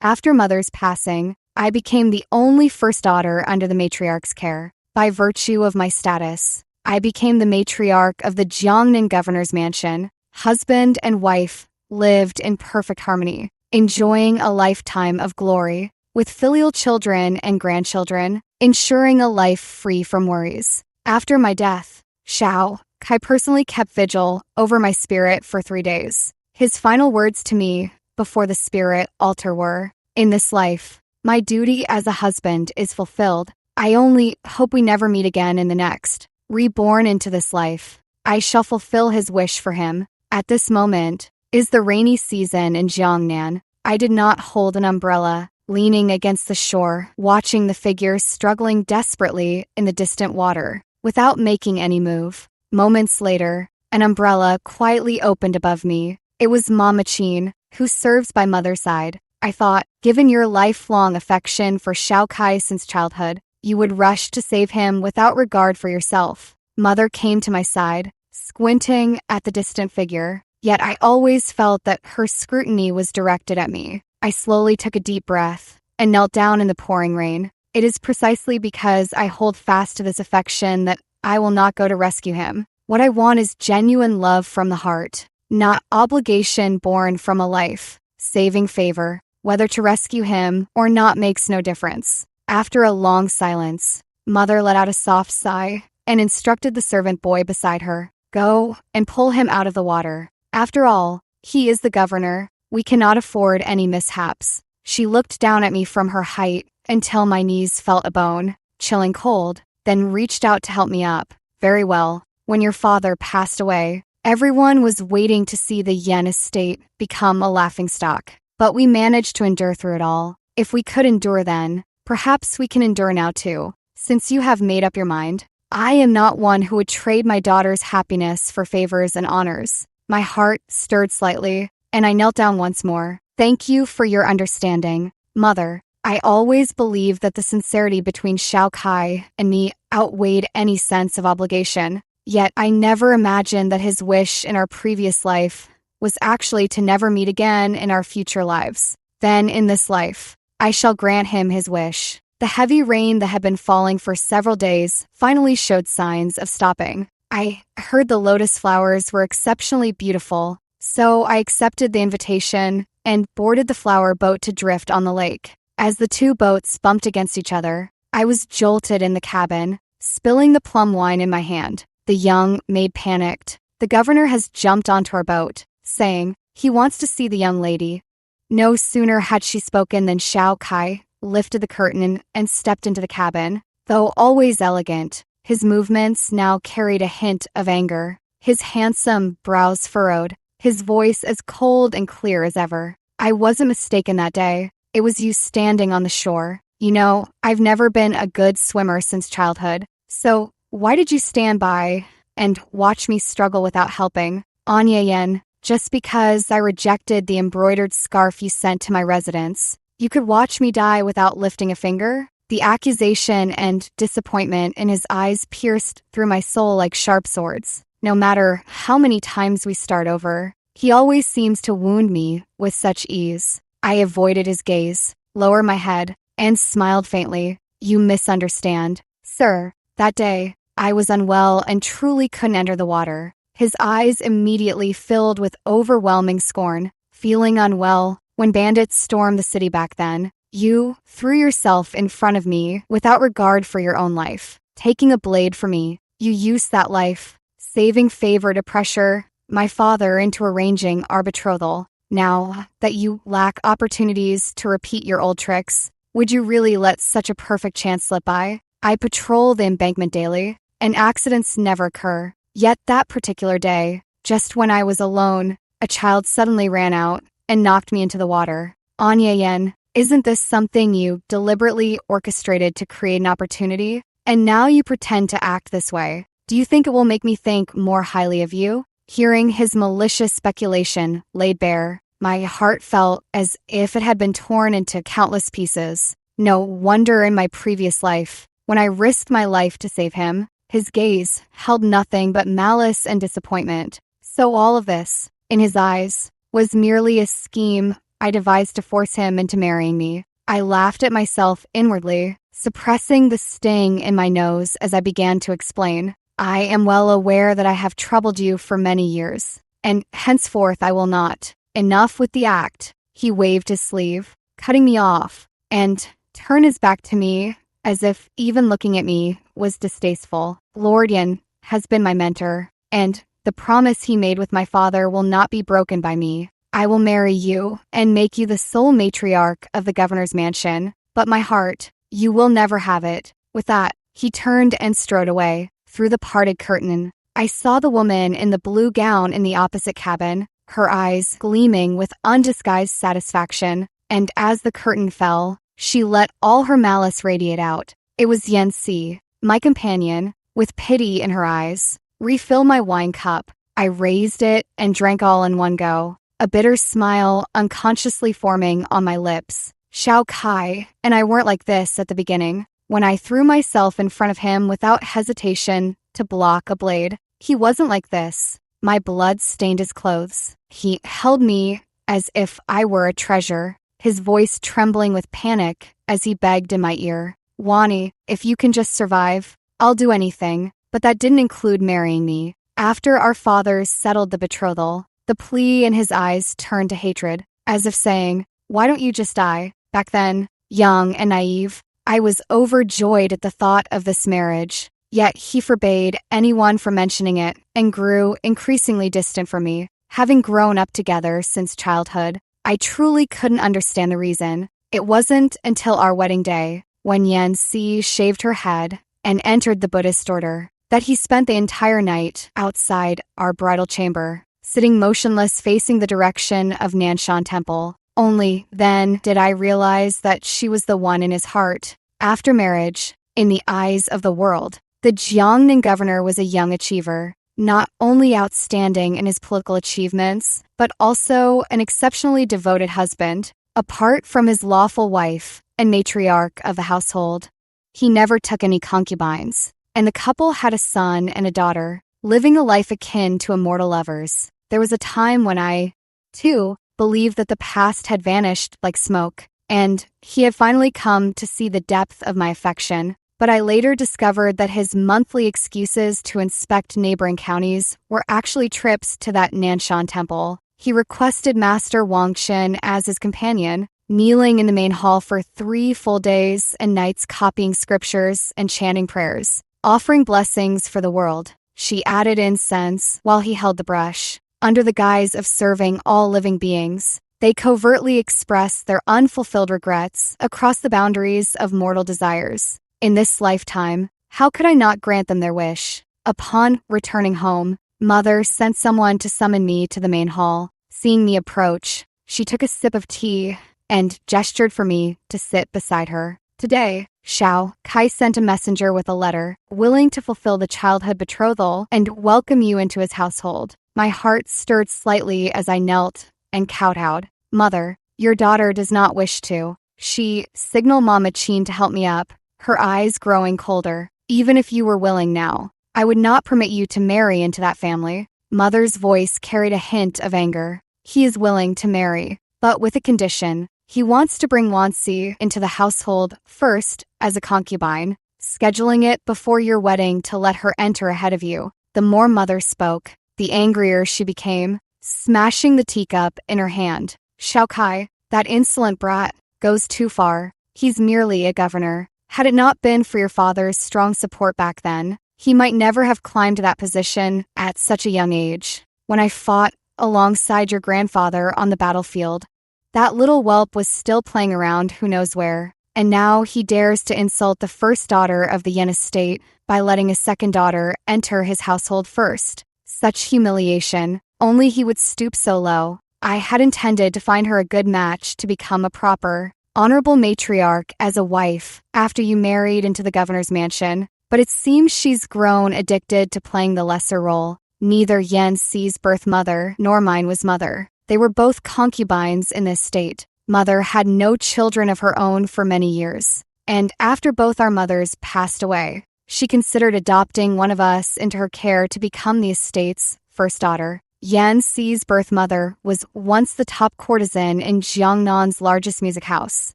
After mother's passing, I became the only first daughter under the matriarch's care. By virtue of my status, I became the matriarch of the Jiangnan governor's mansion. Husband and wife lived in perfect harmony, enjoying a lifetime of glory, with filial children and grandchildren, ensuring a life free from worries. After my death, Shao Kai personally kept vigil over my spirit for 3 days. His final words to me before the spirit altar were, "In this life, my duty as a husband is fulfilled. I only hope we never meet again in the next. Reborn into this life, I shall fulfill his wish for him." At this moment is the rainy season in Jiangnan. I did not hold an umbrella, leaning against the shore, watching the figures struggling desperately in the distant water, without making any move. Moments later, an umbrella quietly opened above me. It was Mama Chin, who serves by mother's side. I thought, given your lifelong affection for Shao Kai since childhood, you would rush to save him without regard for yourself. Mother came to my side, squinting at the distant figure, yet I always felt that her scrutiny was directed at me. I slowly took a deep breath and knelt down in the pouring rain. It is precisely because I hold fast to this affection that I will not go to rescue him. What I want is genuine love from the heart, not obligation born from a life. Saving favor, whether to rescue him or not, makes no difference. After a long silence, Mother let out a soft sigh and instructed the servant boy beside her, "Go and pull him out of the water. After all, he is the governor. We cannot afford any mishaps." She looked down at me from her height until my knees felt a bone, chilling cold, then reached out to help me up. "Very well. When your father passed away, everyone was waiting to see the Yen estate become a laughingstock. But we managed to endure through it all. If we could endure then, perhaps we can endure now too. Since you have made up your mind, I am not one who would trade my daughter's happiness for favors and honors." My heart stirred slightly, and I knelt down once more. "Thank you for your understanding, Mother. I always believed that the sincerity between Shao Kai and me outweighed any sense of obligation. Yet I never imagined that his wish in our previous life was actually to never meet again in our future lives. Then in this life, I shall grant him his wish." The heavy rain that had been falling for several days finally showed signs of stopping. I heard the lotus flowers were exceptionally beautiful, so I accepted the invitation and boarded the flower boat to drift on the lake. As the two boats bumped against each other, I was jolted in the cabin, spilling the plum wine in my hand. The young maid panicked. "The governor has jumped onto our boat," saying, "He wants to see the young lady." No sooner had she spoken than Shao Kai lifted the curtain and stepped into the cabin. Though always elegant, his movements now carried a hint of anger. His handsome brows furrowed, his voice as cold and clear as ever. "I wasn't mistaken that day. It was you standing on the shore. You know, I've never been a good swimmer since childhood. So why did you stand by and watch me struggle without helping? Anya Yen, just because I rejected the embroidered scarf you sent to my residence, you could watch me die without lifting a finger?" The accusation and disappointment in his eyes pierced through my soul like sharp swords. No matter how many times we start over, he always seems to wound me with such ease. I avoided his gaze, lowered my head, and smiled faintly. "You misunderstand. Sir, that day, I was unwell and truly couldn't enter the water." His eyes immediately filled with overwhelming scorn. "Feeling unwell when bandits stormed the city back then, you threw yourself in front of me without regard for your own life, taking a blade for me. You used that life, saving favor to pressure my father into arranging our betrothal. Now that you lack opportunities to repeat your old tricks, would you really let such a perfect chance slip by? I patrol the embankment daily, and accidents never occur. Yet that particular day, just when I was alone, a child suddenly ran out and knocked me into the water. Anya Yen, isn't this something you deliberately orchestrated to create an opportunity? And now you pretend to act this way. Do you think it will make me think more highly of you?" Hearing his malicious speculation laid bare, my heart felt as if it had been torn into countless pieces. No wonder in my previous life, when I risked my life to save him, his gaze held nothing but malice and disappointment. So all of this, in his eyes, was merely a scheme I devised to force him into marrying me. I laughed at myself inwardly, suppressing the sting in my nose as I began to explain. I am well aware that I have troubled you for many years, and henceforth I will not. Enough with the act. He waved his sleeve, cutting me off, and turned his back to me as if even looking at me was distasteful. Lord Yin has been my mentor, and the promise he made with my father will not be broken by me. I will marry you and make you the sole matriarch of the governor's mansion, but my heart, you will never have it. With that, he turned and strode away. Through the parted curtain, I saw the woman in the blue gown in the opposite cabin, her eyes gleaming with undisguised satisfaction, and as the curtain fell, she let all her malice radiate out. It was Yen Si, my companion, with pity in her eyes. Refill my wine cup. I raised it and drank all in one go, a bitter smile unconsciously forming on my lips. Shao Kai and I weren't like this at the beginning. When I threw myself in front of him without hesitation to block a blade, he wasn't like this. My blood stained his clothes. He held me as if I were a treasure, his voice trembling with panic as he begged in my ear. Wani, if you can just survive, I'll do anything, but that didn't include marrying me. After our fathers settled the betrothal, the plea in his eyes turned to hatred, as if saying, why don't you just die? Back then, young and naive, I was overjoyed at the thought of this marriage, yet he forbade anyone from mentioning it and grew increasingly distant from me. Having grown up together since childhood, I truly couldn't understand the reason. It wasn't until our wedding day, when Yen Si shaved her head and entered the Buddhist order, that he spent the entire night outside our bridal chamber, sitting motionless facing the direction of Nanshan Temple. Only then did I realize that she was the one in his heart. After marriage, in the eyes of the world, the Jiangnan governor was a young achiever, not only outstanding in his political achievements, but also an exceptionally devoted husband. Apart from his lawful wife and matriarch of the household, he never took any concubines, and the couple had a son and a daughter, living a life akin to immortal lovers. There was a time when I, too, believed that the past had vanished like smoke, and he had finally come to see the depth of my affection. But I later discovered that his monthly excuses to inspect neighboring counties were actually trips to that Nanshan temple. He requested Master Wangshen as his companion, kneeling in the main hall for 3 full days and nights copying scriptures and chanting prayers, offering blessings for the world. She added incense while he held the brush. Under the guise of serving all living beings, they covertly express their unfulfilled regrets across the boundaries of mortal desires. In this lifetime, how could I not grant them their wish? Upon returning home, Mother sent someone to summon me to the main hall. Seeing me approach, she took a sip of tea and gestured for me to sit beside her. Today, Shao Kai sent a messenger with a letter, willing to fulfill the childhood betrothal and welcome you into his household. My heart stirred slightly as I knelt and kowtowed. Mother, your daughter does not wish to. She signaled Mama Chin to help me up, her eyes growing colder. Even if you were willing now, I would not permit you to marry into that family. Mother's voice carried a hint of anger. He is willing to marry, but with a condition. He wants to bring Wansi into the household first as a concubine, scheduling it before your wedding to let her enter ahead of you. The more Mother spoke, the angrier she became, smashing the teacup in her hand. Shao Kai, that insolent brat, goes too far. He's merely a governor. Had it not been for your father's strong support back then, he might never have climbed that position at such a young age. When I fought alongside your grandfather on the battlefield, that little whelp was still playing around who knows where, and now he dares to insult the first daughter of the Yen estate by letting a second daughter enter his household first. Such humiliation. Only he would stoop so low. I had intended to find her a good match to become a proper, honorable matriarch as a wife after you married into the governor's mansion, but it seems she's grown addicted to playing the lesser role. Neither Yen Si's birth mother nor mine was mother. They were both concubines in this state. Mother had no children of her own for many years, and after both our mothers passed away, she considered adopting one of us into her care to become the estate's first daughter. Yan Xi's birth mother was once the top courtesan in Jiangnan's largest music house,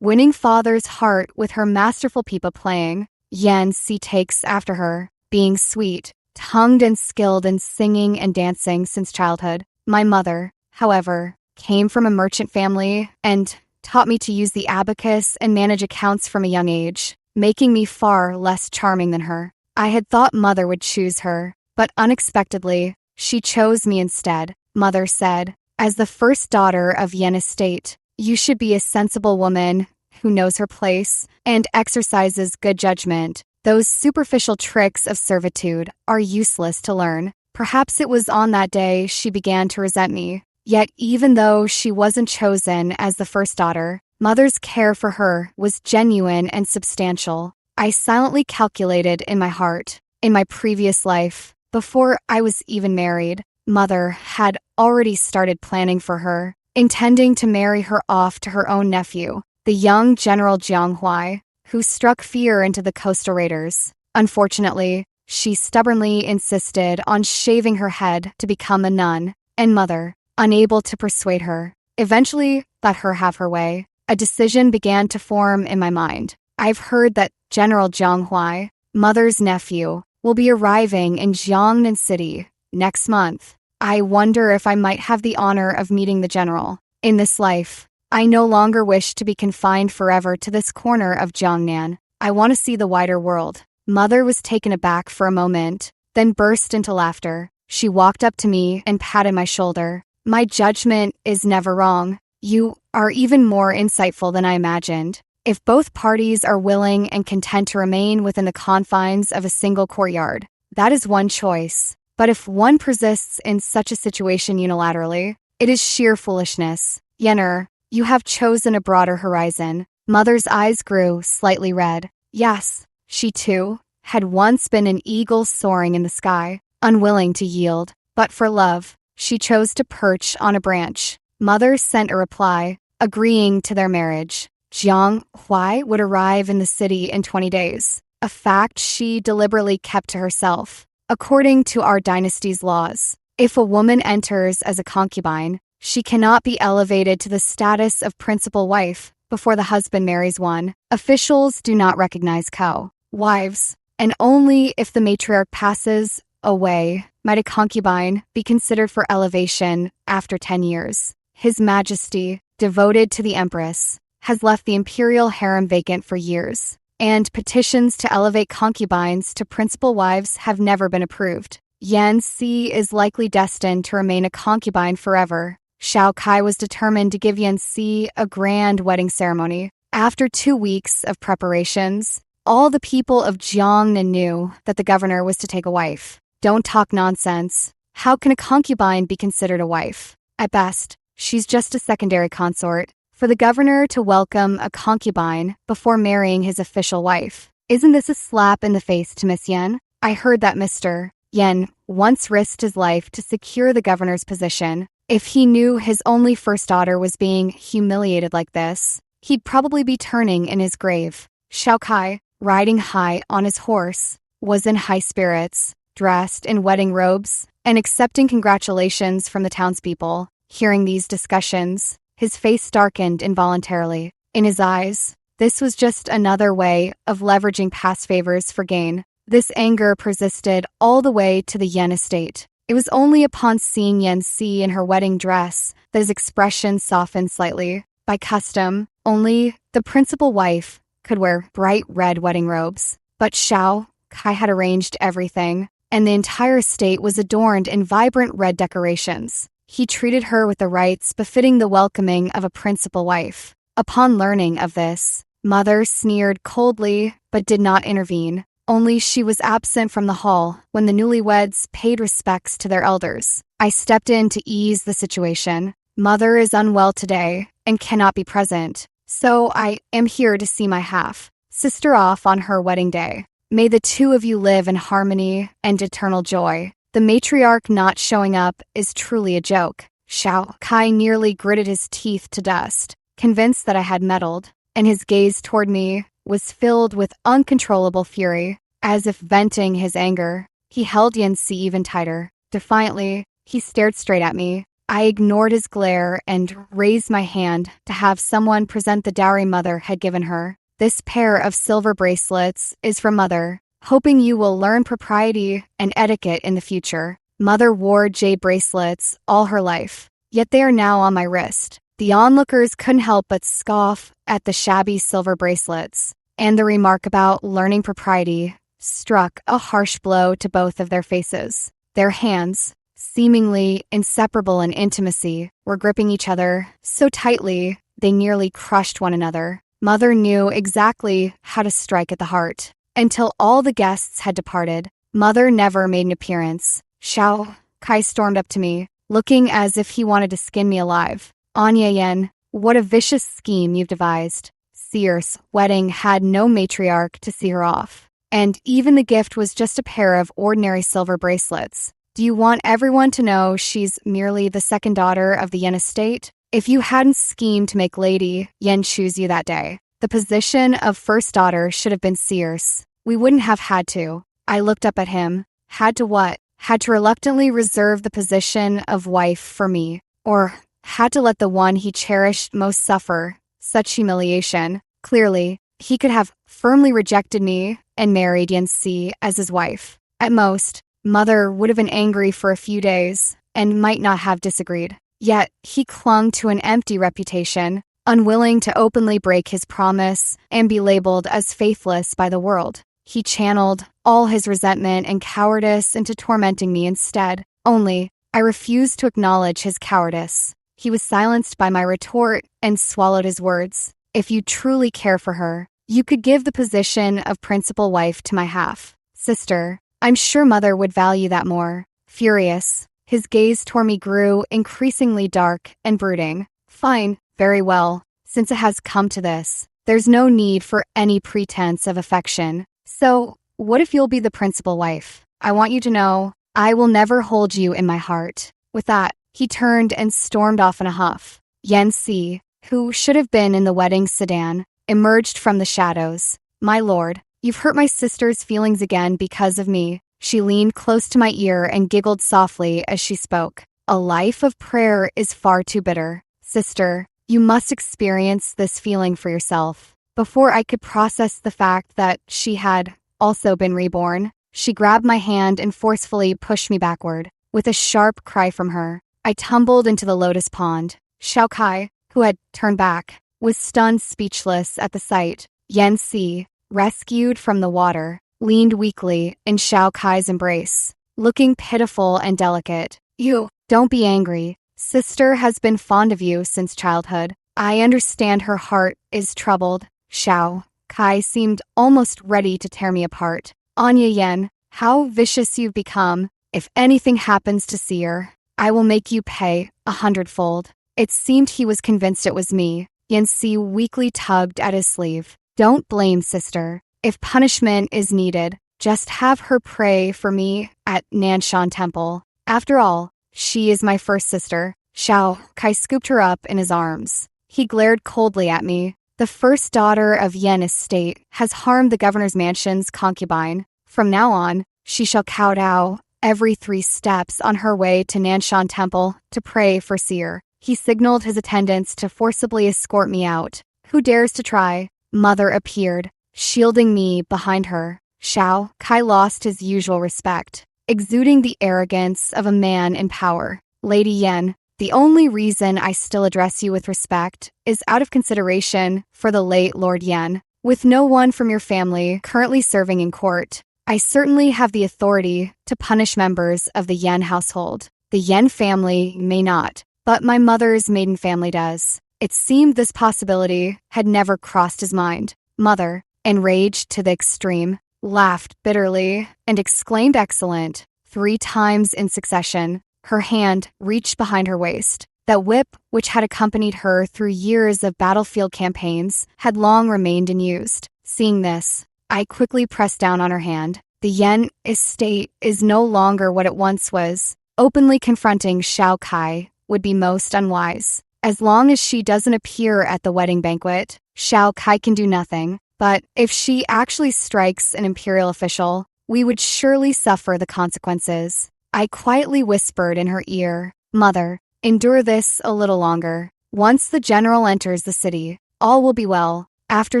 winning father's heart with her masterful pipa playing. Yan Xi takes after her, being sweet, tongued and skilled in singing and dancing since childhood. My mother, however, came from a merchant family and taught me to use the abacus and manage accounts from a young age, making me far less charming than her. I had thought mother would choose her, but unexpectedly, she chose me instead. Mother said, as the first daughter of Yen estate, you should be a sensible woman who knows her place and exercises good judgment. Those superficial tricks of servitude are useless to learn. Perhaps it was on that day she began to resent me. Yet even though she wasn't chosen as the first daughter, mother's care for her was genuine and substantial. I silently calculated in my heart. In my previous life, before I was even married, mother had already started planning for her, intending to marry her off to her own nephew, the young General Jiang Huai, who struck fear into the coastal raiders. Unfortunately, she stubbornly insisted on shaving her head to become a nun, and mother, unable to persuade her, eventually let her have her way. A decision began to form in my mind. I've heard that General Jiang Huai, mother's nephew, will be arriving in Jiangnan City next month. I wonder if I might have the honor of meeting the general. In this life, I no longer wish to be confined forever to this corner of Jiangnan. I want to see the wider world. Mother was taken aback for a moment, then burst into laughter. She walked up to me and patted my shoulder. My judgment is never wrong. You are even more insightful than I imagined. If both parties are willing and content to remain within the confines of a single courtyard, that is one choice. But if one persists in such a situation unilaterally, it is sheer foolishness. Yenner, you have chosen a broader horizon. Mother's eyes grew slightly red. Yes, she too had once been an eagle soaring in the sky, unwilling to yield. But for love, she chose to perch on a branch. Mother sent a reply, agreeing to their marriage. Jiang Huai would arrive in the city in 20 days, a fact she deliberately kept to herself. According to our dynasty's laws, if a woman enters as a concubine, she cannot be elevated to the status of principal wife before the husband marries one. Officials do not recognize co-wives, and only if the matriarch passes away might a concubine be considered for elevation after 10 years. His Majesty, devoted to the Empress, has left the imperial harem vacant for years, and petitions to elevate concubines to principal wives have never been approved. Yan Xi is likely destined to remain a concubine forever. Shao Kai was determined to give Yan Xi a grand wedding ceremony. After 2 weeks of preparations, all the people of Jiangnan knew that the governor was to take a wife. Don't talk nonsense. How can a concubine be considered a wife? At best, she's just a secondary consort. For the governor to welcome a concubine before marrying his official wife. Isn't this a slap in the face to Miss Yen? I heard that Mr. Yen once risked his life to secure the governor's position. If he knew his only first daughter was being humiliated like this, he'd probably be turning in his grave. Shao Kai, riding high on his horse, was in high spirits, dressed in wedding robes, and accepting congratulations from the townspeople. Hearing these discussions, his face darkened involuntarily. In his eyes, this was just another way of leveraging past favors for gain. This anger persisted all the way to the Yen estate. It was only upon seeing Yan Xi in her wedding dress that his expression softened slightly. By custom, only the principal wife could wear bright red wedding robes. But Shao Kai had arranged everything, and the entire estate was adorned in vibrant red decorations. He treated her with the rights befitting the welcoming of a principal wife. Upon learning of this, mother sneered coldly but did not intervene. Only she was absent from the hall when the newlyweds paid respects to their elders. I stepped in to ease the situation. Mother is unwell today and cannot be present, so I am here to see my half-sister off on her wedding day. May the two of you live in harmony and eternal joy. The matriarch not showing up is truly a joke. Shao Kai nearly gritted his teeth to dust, convinced that I had meddled, and his gaze toward me was filled with uncontrollable fury. As if venting his anger, he held Yan Xi even tighter. Defiantly, He stared straight at me. I ignored his glare and raised my hand to have someone present the dowry mother had given her. This pair of silver bracelets is from Mother, hoping you will learn propriety and etiquette in the future. Mother wore jade bracelets all her life, yet they are now on my wrist. The onlookers couldn't help but scoff at the shabby silver bracelets, and the remark about learning propriety struck a harsh blow to both of their faces. Their hands, seemingly inseparable in intimacy, were gripping each other so tightly they nearly crushed one another. Mother knew exactly how to strike at the heart. Until all the guests had departed, Mother never made an appearance. Xiao Kai stormed up to me, looking as if he wanted to skin me alive. Anya Yen, what a vicious scheme you've devised. Seer's wedding had no matriarch to see her off, and even the gift was just a pair of ordinary silver bracelets. Do you want everyone to know she's merely the second daughter of the Yen estate? If you hadn't schemed to make Lady Yen choose you that day, the position of first daughter should have been Seer's. We wouldn't have had to. I looked up at him. Had to what? Had to reluctantly reserve the position of wife for me, or had to let the one he cherished most suffer such humiliation. Clearly, he could have firmly rejected me and married Yen Si as his wife. At most, Mother would have been angry for a few days and might not have disagreed. Yet, he clung to an empty reputation, unwilling to openly break his promise and be labeled as faithless by the world. He channeled all his resentment and cowardice into tormenting me instead. Only, I refused to acknowledge his cowardice. He was silenced by my retort and swallowed his words. If you truly care for her, you could give the position of principal wife to my half-sister. I'm sure Mother would value that more. Furious, his gaze toward me grew increasingly dark and brooding. Fine, very well. Since it has come to this, there's no need for any pretense of affection. So, what if you'll be the principal wife? I want you to know, I will never hold you in my heart. With that, he turned and stormed off in a huff. Yen Si, who should have been in the wedding sedan, emerged from the shadows. My lord, you've hurt my sister's feelings again because of me. She leaned close to my ear and giggled softly as she spoke. A life of prayer is far too bitter. Sister, you must experience this feeling for yourself. Before I could process the fact that she had also been reborn, she grabbed my hand and forcefully pushed me backward. With a sharp cry from her, I tumbled into the lotus pond. Xiao Kai, who had turned back, was stunned speechless at the sight. Yen Si, rescued from the water, leaned weakly in Xiao Kai's embrace, looking pitiful and delicate. You, don't be angry. Sister has been fond of you since childhood. I understand her heart is troubled. Xiao Kai seemed almost ready to tear me apart. Anya Yen, how vicious you've become. If anything happens to Seer, I will make you pay 100-fold. It seemed he was convinced it was me. Yen Si weakly tugged at his sleeve. Don't blame sister. If punishment is needed, just have her pray for me at Nanshan Temple. After all, she is my first sister. Xiao Kai scooped her up in his arms. He glared coldly at me. The first daughter of Yen estate has harmed the governor's mansion's concubine. From now on, she shall kowtow every 3 steps on her way to Nanshan Temple to pray for Seer. He signaled his attendants to forcibly escort me out. Who dares to try? Mother appeared, shielding me behind her. Xiao Kai lost his usual respect, exuding the arrogance of a man in power. Lady Yen, the only reason I still address you with respect is out of consideration for the late Lord Yen. With no one from your family currently serving in court, I certainly have the authority to punish members of the Yen household. The Yen family may not, but my mother's maiden family does. It seemed this possibility had never crossed his mind. Mother, enraged to the extreme, laughed bitterly and exclaimed excellent 3 times in succession. Her hand reached behind her waist. That whip, which had accompanied her through years of battlefield campaigns, had long remained unused. Seeing this, I quickly pressed down on her hand. The Yen estate is no longer what it once was. Openly confronting Xiao Kai would be most unwise. As long as she doesn't appear at the wedding banquet, Xiao Kai can do nothing. But if she actually strikes an imperial official, we would surely suffer the consequences. I quietly whispered in her ear, "Mother, endure this a little longer. Once the general enters the city, all will be well." After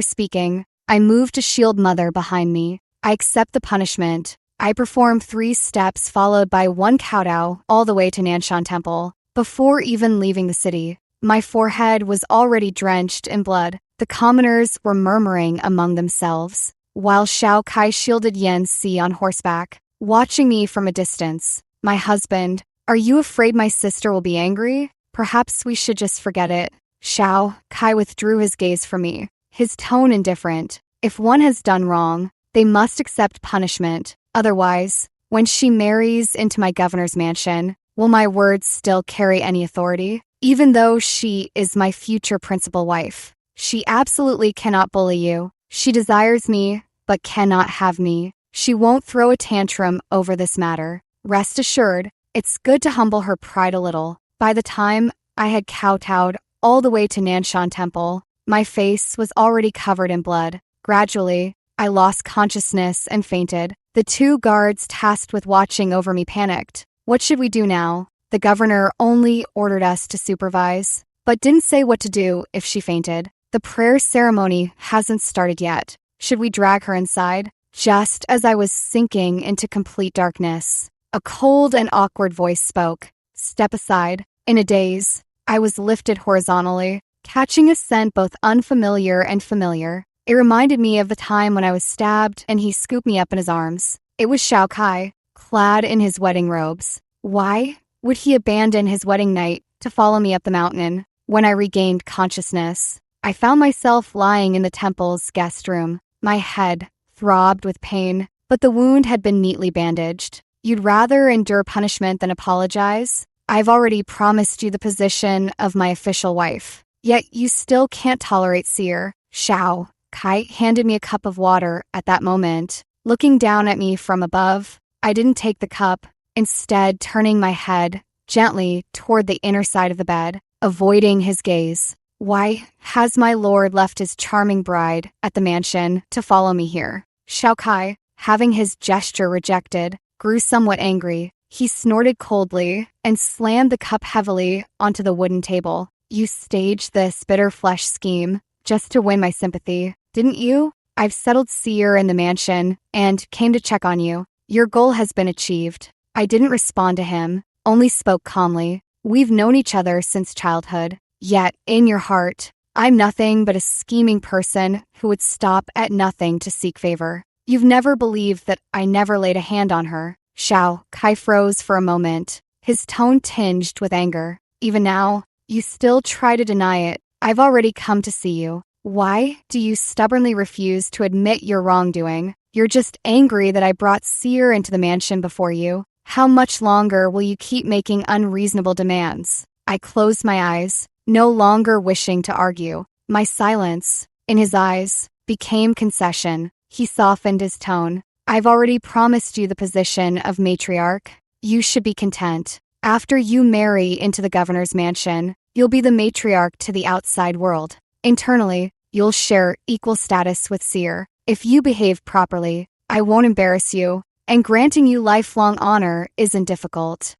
speaking, I moved to shield Mother behind me. I accept the punishment. I perform 3 steps followed by 1 kowtow all the way to Nanshan Temple. Before even leaving the city, my forehead was already drenched in blood. The commoners were murmuring among themselves, while Shao Kai shielded Yan Si on horseback, watching me from a distance. "My husband, are you afraid my sister will be angry? Perhaps we should just forget it." Shao Kai withdrew his gaze from me, his tone indifferent. "If one has done wrong, they must accept punishment. Otherwise, when she marries into my governor's mansion, will my words still carry any authority? Even though she is my future principal wife, she absolutely cannot bully you. She desires me, but cannot have me. She won't throw a tantrum over this matter. Rest assured, it's good to humble her pride a little." By the time I had kowtowed all the way to Nanshan Temple, my face was already covered in blood. Gradually, I lost consciousness and fainted. The 2 guards tasked with watching over me panicked. "What should we do now?" The governor only ordered us to supervise, but didn't say what to do if she fainted. "The prayer ceremony hasn't started yet. Should we drag her inside?" Just as I was sinking into complete darkness, a cold and awkward voice spoke. "Step aside." In a daze, I was lifted horizontally, catching a scent both unfamiliar and familiar. It reminded me of the time when I was stabbed and he scooped me up in his arms. It was Shao Kai, clad in his wedding robes. Why would he abandon his wedding night to follow me up the mountain? When I regained consciousness, I found myself lying in the temple's guest room. My head throbbed with pain, but the wound had been neatly bandaged. "You'd rather endure punishment than apologize? I've already promised you the position of my official wife, yet you still can't tolerate Seer." Shao Kai handed me a cup of water at that moment. Looking down at me from above, I didn't take the cup, instead turning my head gently toward the inner side of the bed, avoiding his gaze. "Why has my lord left his charming bride at the mansion to follow me here?" Shao Kai, having his gesture rejected, grew somewhat angry. He snorted coldly and slammed the cup heavily onto the wooden table. "You staged this bitter flesh scheme just to win my sympathy, didn't you? I've settled Seer in the mansion and came to check on you. Your goal has been achieved." I didn't respond to him, only spoke calmly. "We've known each other since childhood, yet in your heart, I'm nothing but a scheming person who would stop at nothing to seek favor. You've never believed that I never laid a hand on her." Shao Kai froze for a moment, his tone tinged with anger. "Even now, you still try to deny it. I've already come to see you. Why do you stubbornly refuse to admit your wrongdoing? You're just angry that I brought Seer into the mansion before you. How much longer will you keep making unreasonable demands?" I closed my eyes, no longer wishing to argue. My silence, in his eyes, became concession. He softened his tone. "I've already promised you the position of matriarch. You should be content. After you marry into the governor's mansion, you'll be the matriarch to the outside world. Internally, you'll share equal status with Seer. If you behave properly, I won't embarrass you, and granting you lifelong honor isn't difficult.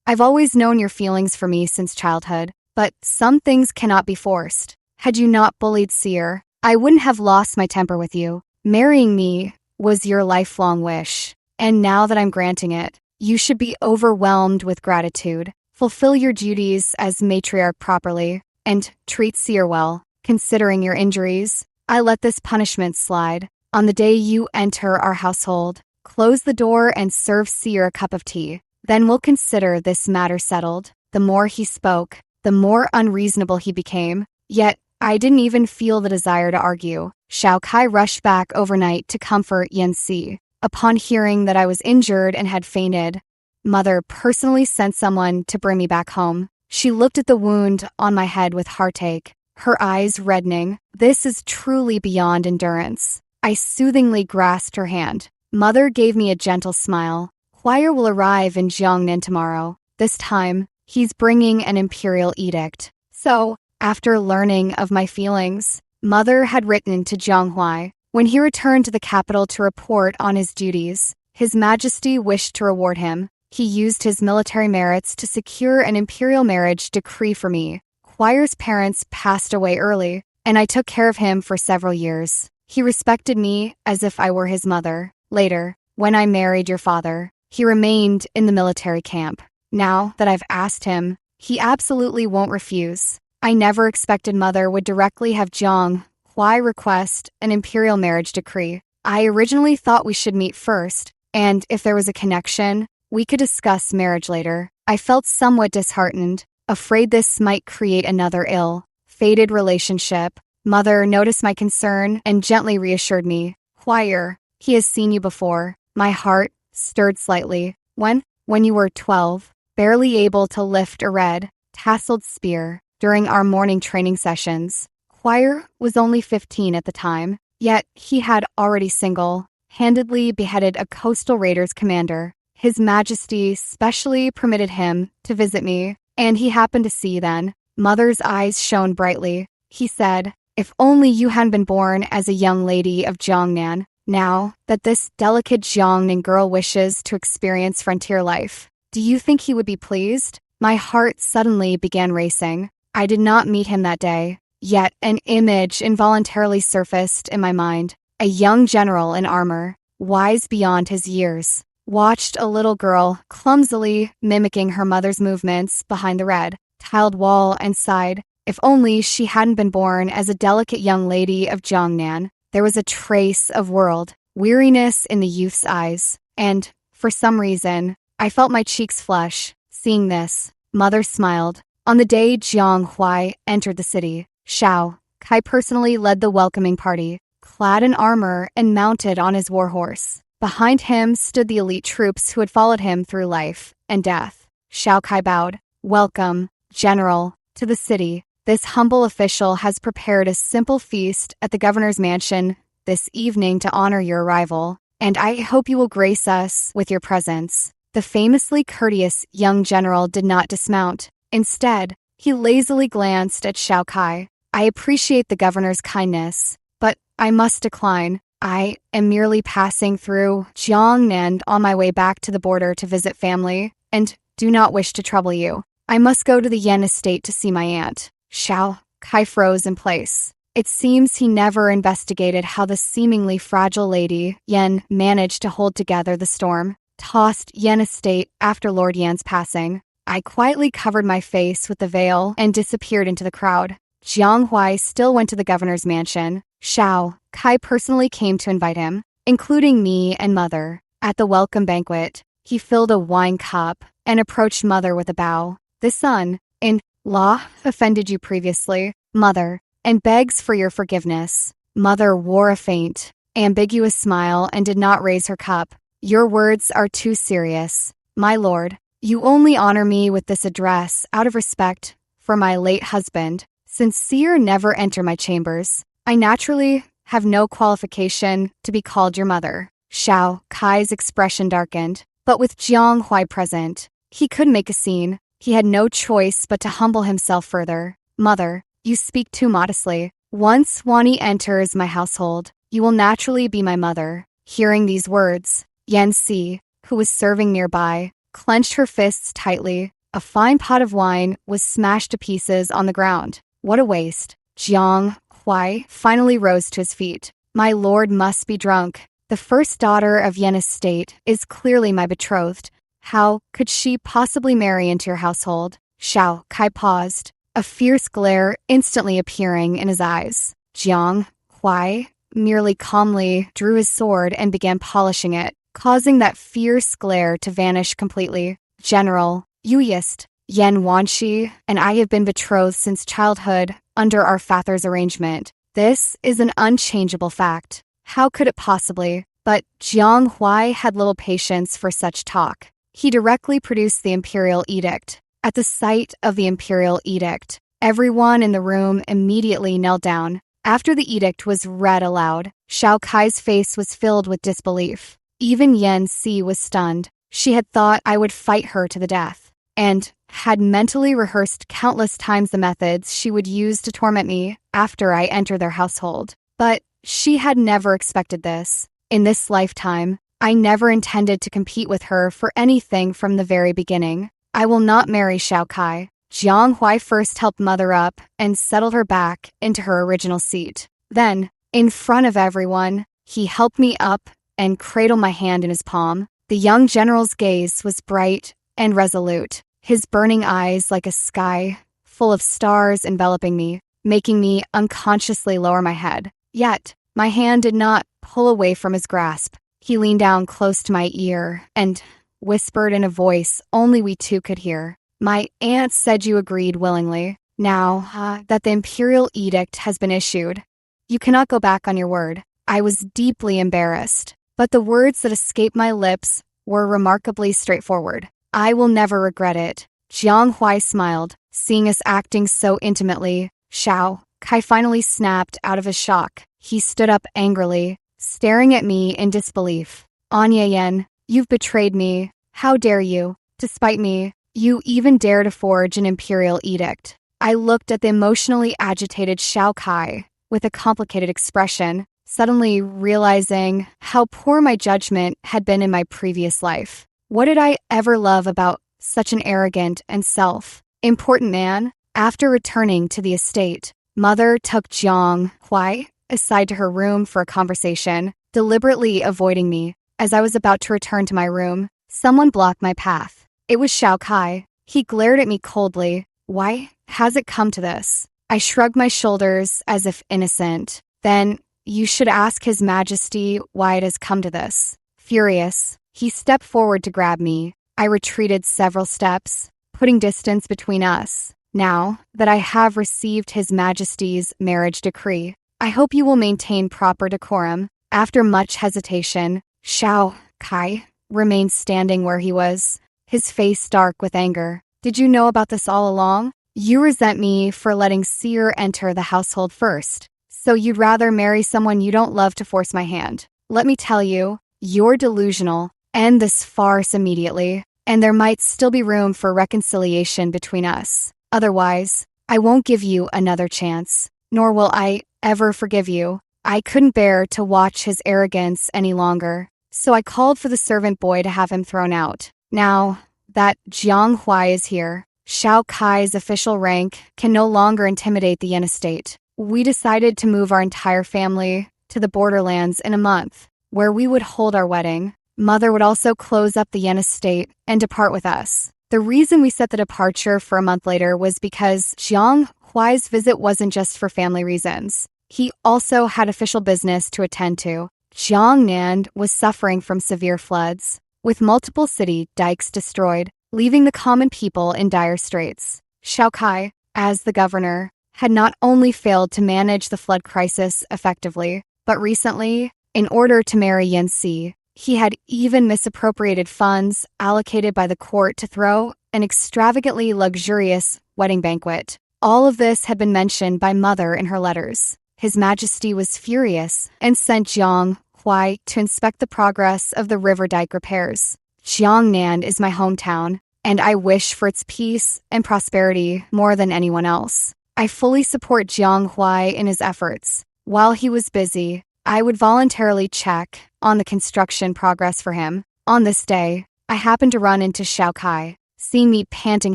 I've always known your feelings for me since childhood, but some things cannot be forced. Had you not bullied Seer, I wouldn't have lost my temper with you. Marrying me was your lifelong wish, and now that I'm granting it, you should be overwhelmed with gratitude. Fulfill your duties as matriarch properly, and treat Seer well. Considering your injuries, I let this punishment slide. On the day you enter our household, close the door and serve Seer a cup of tea. Then we'll consider this matter settled." The more he spoke, the more unreasonable he became. Yet, I didn't even feel the desire to argue. Shao Kai rushed back overnight to comfort Yan Si. Upon hearing that I was injured and had fainted, Mother personally sent someone to bring me back home. She looked at the wound on my head with heartache, her eyes reddening. "This is truly beyond endurance." I soothingly grasped her hand. Mother gave me a gentle smile. "Choir will arrive in Jiangnan tomorrow. This time, he's bringing an imperial edict." So, after learning of my feelings, Mother had written to Jianghuai. When he returned to the capital to report on his duties, His Majesty wished to reward him. He used his military merits to secure an imperial marriage decree for me. Huai's parents passed away early, and I took care of him for several years. He respected me as if I were his mother. Later, when I married your father, he remained in the military camp. Now that I've asked him, he absolutely won't refuse. I never expected Mother would directly have Jiang Huai request an imperial marriage decree. I originally thought we should meet first, and if there was a connection, we could discuss marriage later. I felt somewhat disheartened, afraid this might create another ill-fated relationship. Mother noticed my concern and gently reassured me. Huai, he has seen you before. My heart stirred slightly. When you were 12, barely able to lift a red, tasseled spear during our morning training sessions. Huai was only 15 at the time, yet he had already single-handedly beheaded a coastal raiders commander. His Majesty specially permitted him to visit me, and he happened to see then. Mother's eyes shone brightly. He said, "If only you hadn't been born as a young lady of Jiangnan, now that this delicate Jiangnan girl wishes to experience frontier life. Do you think he would be pleased?" My heart suddenly began racing. I did not meet him that day, yet an image involuntarily surfaced in my mind. A young general in armor, wise beyond his years, watched a little girl clumsily mimicking her mother's movements behind the red, tiled wall and sighed. If only she hadn't been born as a delicate young lady of Jiangnan. There was a trace of world weariness in the youth's eyes, and, for some reason, I felt my cheeks flush. Seeing this, Mother smiled. On the day Jiang Huai entered the city, Shao Kai personally led the welcoming party, clad in armor and mounted on his warhorse. Behind him stood the elite troops who had followed him through life and death. Shao Kai bowed. "Welcome, General, to the city. This humble official has prepared a simple feast at the governor's mansion this evening to honor your arrival, and I hope you will grace us with your presence." The famously courteous young general did not dismount. Instead, he lazily glanced at Shao Kai. "I appreciate the governor's kindness, but I must decline. I am merely passing through Jiangnan on my way back to the border to visit family, and do not wish to trouble you. I must go to the Yan estate to see my aunt." Shao Kai froze in place. It seems he never investigated how the seemingly fragile lady Yan managed to hold together the storm-tossed Yan estate after Lord Yan's passing. I quietly covered my face with the veil and disappeared into the crowd. Jiang Huai still went to the governor's mansion. Shao Kai personally came to invite him, including me and Mother. At the welcome banquet, he filled a wine cup and approached Mother with a bow. "The son-in-law offended you previously, Mother, and begs for your forgiveness." Mother wore a faint, ambiguous smile and did not raise her cup. "Your words are too serious, my lord. You only honor me with this address out of respect for my late husband. Since Seer never enter my chambers, I naturally have no qualification to be called your mother." Shao Kai's expression darkened, but with Jiang Huai present, he could make a scene. He had no choice but to humble himself further. "Mother, you speak too modestly. Once Wani enters my household, you will naturally be my mother." Hearing these words, Yan Si, who was serving nearby, clenched her fists tightly. A fine pot of wine was smashed to pieces on the ground. What a waste. Jiang Huai finally rose to his feet. "My lord must be drunk. The first daughter of Yan estate is clearly my betrothed. How could she possibly marry into your household?" Shao Kai paused, a fierce glare instantly appearing in his eyes. Jiang Huai merely calmly drew his sword and began polishing it, causing that fierce glare to vanish completely. "General, Yuyist, Yan Wanshi, and I have been betrothed since childhood under our father's arrangement. This is an unchangeable fact. How could it possibly?" But Jiang Huai had little patience for such talk. He directly produced the imperial edict. At the sight of the imperial edict, everyone in the room immediately knelt down. After the edict was read aloud, Shao Kai's face was filled with disbelief. Even Yan Si was stunned. She had thought I would fight her to the death, and had mentally rehearsed countless times the methods she would use to torment me after I entered their household. But she had never expected this. In this lifetime, I never intended to compete with her for anything from the very beginning. I will not marry Xiao Kai. Jiang Huai first helped mother up and settled her back into her original seat. Then, in front of everyone, he helped me up and cradled my hand in his palm. The young general's gaze was bright and resolute, his burning eyes like a sky full of stars enveloping me, making me unconsciously lower my head. Yet, my hand did not pull away from his grasp. He leaned down close to my ear and whispered in a voice only we two could hear. My aunt said you agreed willingly. Now that the imperial edict has been issued, you cannot go back on your word. I was deeply embarrassed, but the words that escaped my lips were remarkably straightforward. I will never regret it. Jiang Huai smiled, seeing us acting so intimately. Xiao Kai finally snapped out of his shock. He stood up angrily, staring at me in disbelief. Anya Yen, you've betrayed me. How dare you? Despite me, you even dare to forge an imperial edict. I looked at the emotionally agitated Xiao Kai with a complicated expression, suddenly realizing how poor my judgment had been in my previous life. What did I ever love about such an arrogant and self-important man? After returning to the estate, Mother took Jiang Huai aside to her room for a conversation, deliberately avoiding me. As I was about to return to my room, someone blocked my path. It was Xiao Kai. He glared at me coldly. Why has it come to this? I shrugged my shoulders as if innocent. Then, you should ask His Majesty why it has come to this. Furious, he stepped forward to grab me. I retreated several steps, putting distance between us. Now that I have received His Majesty's marriage decree, I hope you will maintain proper decorum. After much hesitation, Xiao Kai remained standing where he was, his face dark with anger. Did you know about this all along? You resent me for letting Seer enter the household first, so you'd rather marry someone you don't love to force my hand. Let me tell you, you're delusional. End this farce immediately, and there might still be room for reconciliation between us. Otherwise, I won't give you another chance, nor will I ever forgive you. I couldn't bear to watch his arrogance any longer, so I called for the servant boy to have him thrown out. Now that Jiang Huai is here, Xiao Kai's official rank can no longer intimidate the Yen estate. We decided to move our entire family to the borderlands in a month, where we would hold our wedding. Mother would also close up the Yen estate and depart with us. The reason we set the departure for a month later was because Jiang Huai's visit wasn't just for family reasons. He also had official business to attend to. Jiangnan was suffering from severe floods, with multiple city dikes destroyed, leaving the common people in dire straits. Xiao Kai, as the governor, had not only failed to manage the flood crisis effectively, but recently, in order to marry Yanxi, he had even misappropriated funds allocated by the court to throw an extravagantly luxurious wedding banquet. All of this had been mentioned by Mother in her letters. His Majesty was furious and sent Jiang Huai to inspect the progress of the river dike repairs. Jiangnan is my hometown, and I wish for its peace and prosperity more than anyone else. I fully support Jiang Huai in his efforts. While he was busy, I would voluntarily check on the construction progress for him. On this day, I happened to run into Xiao Kai. Seeing me panting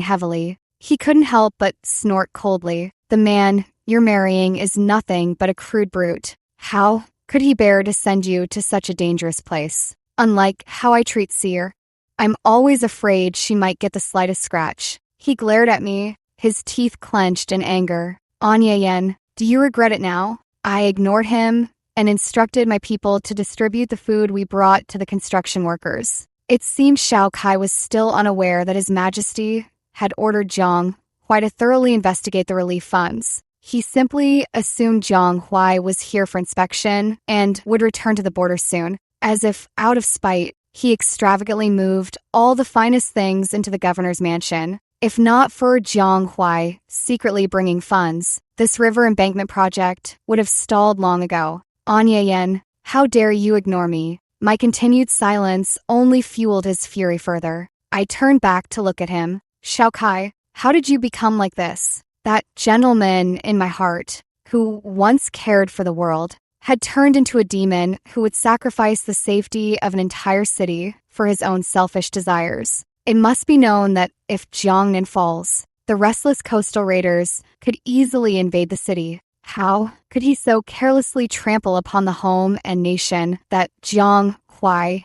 heavily, he couldn't help but snort coldly. The man you're marrying is nothing but a crude brute. How could he bear to send you to such a dangerous place? Unlike how I treat Seer, I'm always afraid she might get the slightest scratch. He glared at me, his teeth clenched in anger. Anya Yen, do you regret it now? I ignored him and instructed my people to distribute the food we brought to the construction workers. It seemed Xiao Kai was still unaware that His Majesty had ordered Jiang Huai to thoroughly investigate the relief funds. He simply assumed Jiang Huai was here for inspection and would return to the border soon. As if out of spite, he extravagantly moved all the finest things into the governor's mansion. If not for Jiang Huai secretly bringing funds, this river embankment project would have stalled long ago. Anya Yen, how dare you ignore me? My continued silence only fueled his fury further. I turned back to look at him. Xiao Kai, how did you become like this? That gentleman in my heart, who once cared for the world, had turned into a demon who would sacrifice the safety of an entire city for his own selfish desires. It must be known that if Jiangnan falls, the restless coastal raiders could easily invade the city. How could he so carelessly trample upon the home and nation that Jiang Huai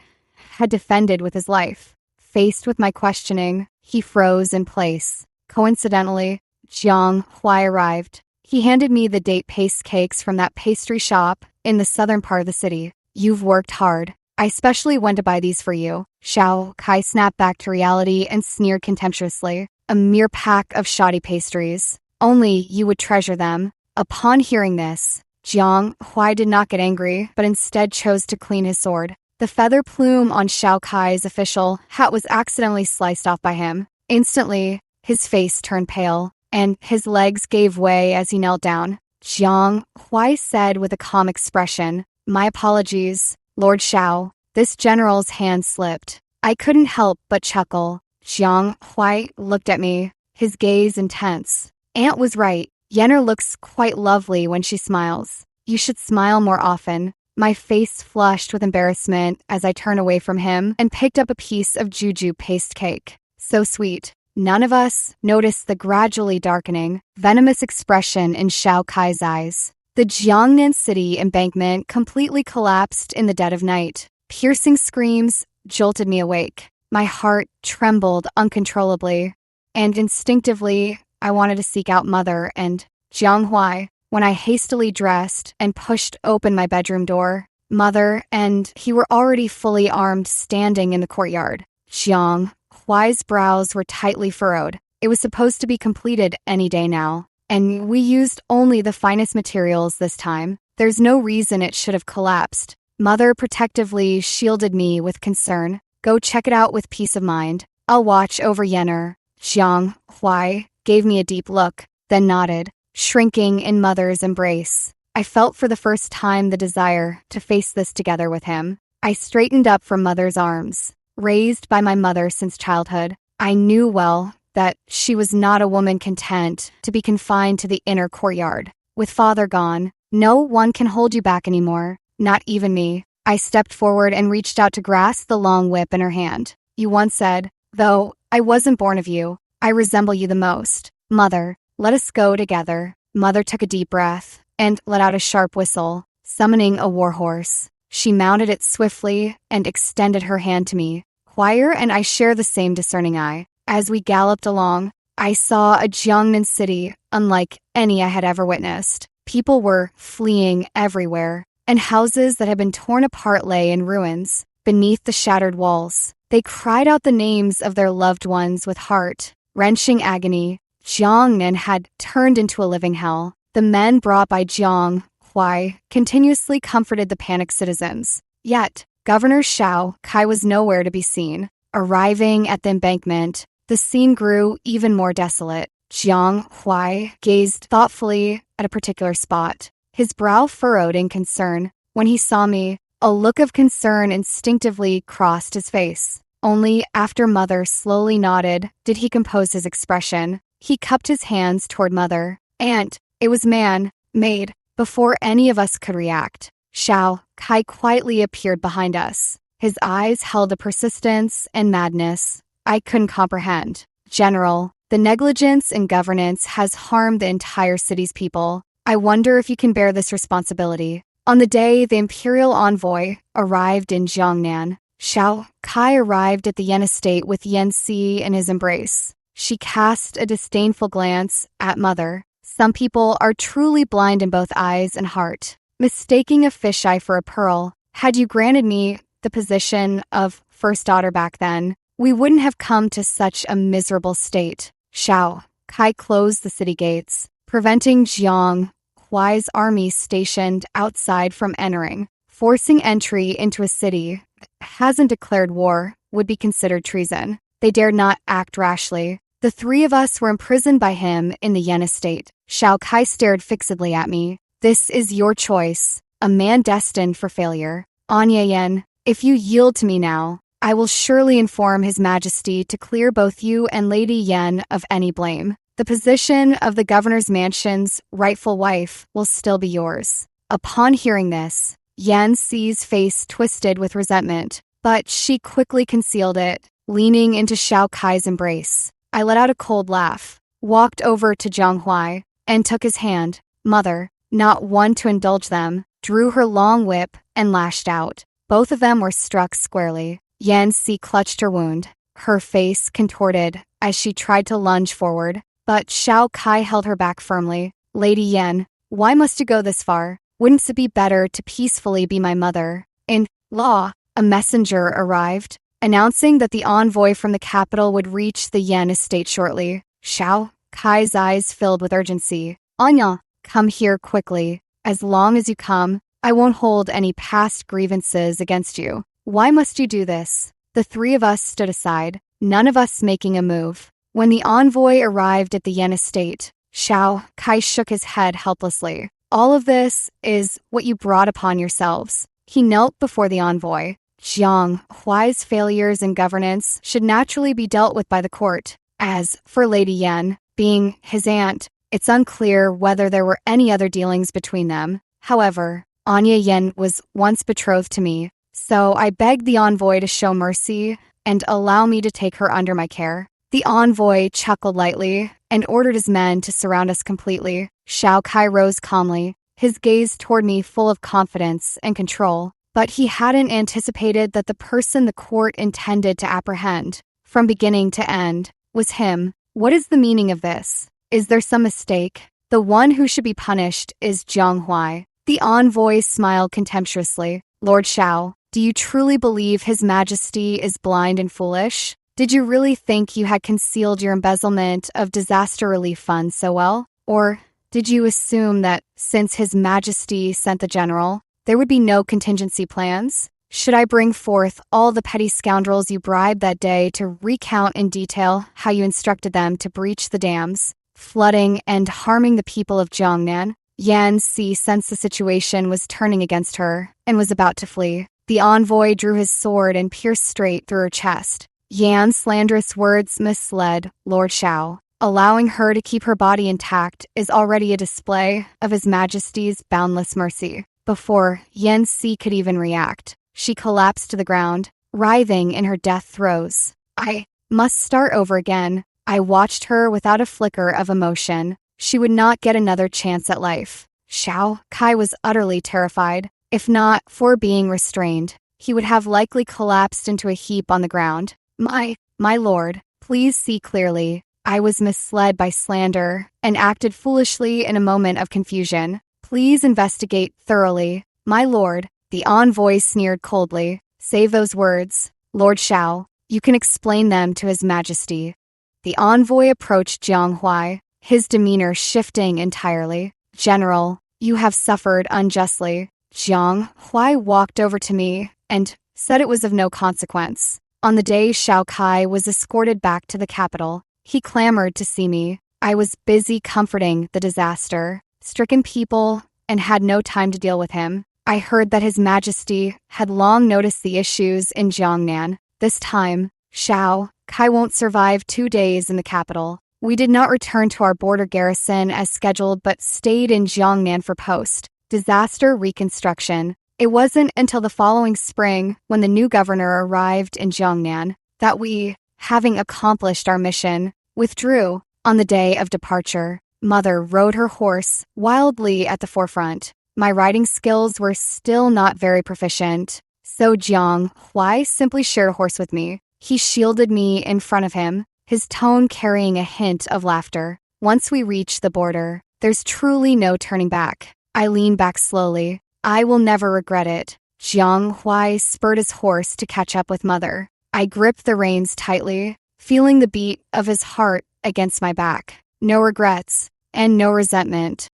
had defended with his life? Faced with my questioning, he froze in place. Coincidentally, Jiang Huai arrived. He handed me the date paste cakes from that pastry shop in the southern part of the city. You've worked hard. I especially went to buy these for you. Xiao Kai snapped back to reality and sneered contemptuously. A mere pack of shoddy pastries. Only you would treasure them. Upon hearing this, Jiang Huai did not get angry, but instead chose to clean his sword. The feather plume on Xiao Kai's official hat was accidentally sliced off by him. Instantly, his face turned pale, and his legs gave way as he knelt down. Jiang Huai said with a calm expression, "My apologies, Lord Xiao." This general's hand slipped. I couldn't help but chuckle. Jiang Huai looked at me, his gaze intense. Aunt was right. Yenner looks quite lovely when she smiles. You should smile more often. My face flushed with embarrassment as I turned away from him and picked up a piece of juju paste cake. So sweet. None of us noticed the gradually darkening, venomous expression in Xiao Kai's eyes. The Jiangnan city embankment completely collapsed in the dead of night. Piercing screams jolted me awake. My heart trembled uncontrollably, and instinctively, I wanted to seek out Mother and Jiang Huai. When I hastily dressed and pushed open my bedroom door, Mother and he were already fully armed standing in the courtyard. Jiang Huai's brows were tightly furrowed. It was supposed to be completed any day now, and we used only the finest materials this time. There's no reason it should have collapsed. Mother protectively shielded me with concern. Go check it out with peace of mind. I'll watch over Yenner. Jiang Huai gave me a deep look, then nodded, shrinking in Mother's embrace. I felt for the first time the desire to face this together with him. I straightened up from Mother's arms. Raised by my mother since childhood, I knew well that she was not a woman content to be confined to the inner courtyard. With Father gone, no one can hold you back anymore, not even me. I stepped forward and reached out to grasp the long whip in her hand. You once said, though I wasn't born of you, I resemble you the most. Mother, let us go together. Mother took a deep breath and let out a sharp whistle, summoning a warhorse. She mounted it swiftly and extended her hand to me. Huaier and I share the same discerning eye. As we galloped along, I saw a Jiangnan city unlike any I had ever witnessed. People were fleeing everywhere, and houses that had been torn apart lay in ruins beneath the shattered walls. They cried out the names of their loved ones with heart-wrenching agony. Jiangnan had turned into a living hell. The men brought by Jiang Huai continuously comforted the panicked citizens. Yet, Governor Xiao Kai was nowhere to be seen. Arriving at the embankment, the scene grew even more desolate. Jiang Huai gazed thoughtfully at a particular spot, his brow furrowed in concern. When he saw me, a look of concern instinctively crossed his face. Only after Mother slowly nodded did he compose his expression. He cupped his hands toward Mother. Aunt, it was man-made. Before any of us could react, Xiao Kai quietly appeared behind us. His eyes held a persistence and madness I couldn't comprehend. General, the negligence in governance has harmed the entire city's people. I wonder if you can bear this responsibility. On the day the imperial envoy arrived in Jiangnan, Xiao Kai arrived at the Yen estate with Yen Si in his embrace. She cast a disdainful glance at Mother. Some people are truly blind in both eyes and heart, mistaking a fisheye for a pearl. Had you granted me the position of first daughter back then, we wouldn't have come to such a miserable state. Xiao Kai closed the city gates, preventing Jiang Huai's army stationed outside from entering. Forcing entry into a city that hasn't declared war would be considered treason. They dared not act rashly. The three of us were imprisoned by him in the Yen estate. Xiao Kai stared fixedly at me. This is your choice, a man destined for failure. Anya Yen, if you yield to me now, I will surely inform His Majesty to clear both you and Lady Yen of any blame. The position of the governor's mansion's rightful wife will still be yours. Upon hearing this, Yan Si's face twisted with resentment, but she quickly concealed it, leaning into Xiao Kai's embrace. I let out a cold laugh, walked over to Zhang Huai, and took his hand. Mother, not one to indulge them, drew her long whip and lashed out. Both of them were struck squarely. Yan Si clutched her wound, her face contorted as she tried to lunge forward, but Xiao Kai held her back firmly. Lady Yan, why must you go this far? Wouldn't it be better to peacefully be my mother? In law, a messenger arrived, announcing that the envoy from the capital would reach the Yan estate shortly. Xiao Kai's eyes filled with urgency. Anya, come here quickly. As long as you come, I won't hold any past grievances against you. Why must you do this? The three of us stood aside, none of us making a move. When the envoy arrived at the Yan estate, Xiao Kai shook his head helplessly. All of this is what you brought upon yourselves. He knelt before the envoy. Zhang Huai's failures in governance should naturally be dealt with by the court. As for Lady Yan, being his aunt, it's unclear whether there were any other dealings between them. However, Anya Yan was once betrothed to me, so I begged the envoy to show mercy and allow me to take her under my care. The envoy chuckled lightly and ordered his men to surround us completely. Xiao Kai rose calmly, his gaze toward me full of confidence and control, but he hadn't anticipated that the person the court intended to apprehend, from beginning to end, was him. What is the meaning of this? Is there some mistake? The one who should be punished is Zhang Huai. The envoy smiled contemptuously. Lord Xiao, do you truly believe His Majesty is blind and foolish? Did you really think you had concealed your embezzlement of disaster relief funds so well? Or did you assume that since His Majesty sent the general, there would be no contingency plans? Should I bring forth all the petty scoundrels you bribed that day to recount in detail how you instructed them to breach the dams, flooding and harming the people of Jiangnan? Yan Si sensed the situation was turning against her and was about to flee. The envoy drew his sword and pierced straight through her chest. Yan's slanderous words misled Lord Xiao. Allowing her to keep her body intact is already a display of His Majesty's boundless mercy. Before Yan Si could even react, she collapsed to the ground, writhing in her death throes. I must start over again. I watched her without a flicker of emotion. She would not get another chance at life. Xiao Kai was utterly terrified. If not for being restrained, he would have likely collapsed into a heap on the ground. My lord, please see clearly. I was misled by slander and acted foolishly in a moment of confusion. Please investigate thoroughly. My lord, the envoy sneered coldly. Save those words, Lord Xiao. You can explain them to His Majesty. The envoy approached Zhang Huai, his demeanor shifting entirely. General, you have suffered unjustly. Zhang Huai walked over to me and said it was of no consequence. On the day Xiao Kai was escorted back to the capital, he clamored to see me. I was busy comforting the disaster-stricken people and had no time to deal with him. I heard that His Majesty had long noticed the issues in Jiangnan. This time, Xiao Kai won't survive 2 days in the capital. We did not return to our border garrison as scheduled but stayed in Jiangnan for post-disaster reconstruction. It wasn't until the following spring, when the new governor arrived in Jiangnan, that we, having accomplished our mission, withdrew. On the day of departure, Mother rode her horse wildly at the forefront. My riding skills were still not very proficient, so Zhang Huai simply shared a horse with me. He shielded me in front of him, his tone carrying a hint of laughter. Once we reach the border, there's truly no turning back. I leaned back slowly. I will never regret it. Zhang Huai spurred his horse to catch up with Mother. I gripped the reins tightly, feeling the beat of his heart against my back. No regrets and no resentment.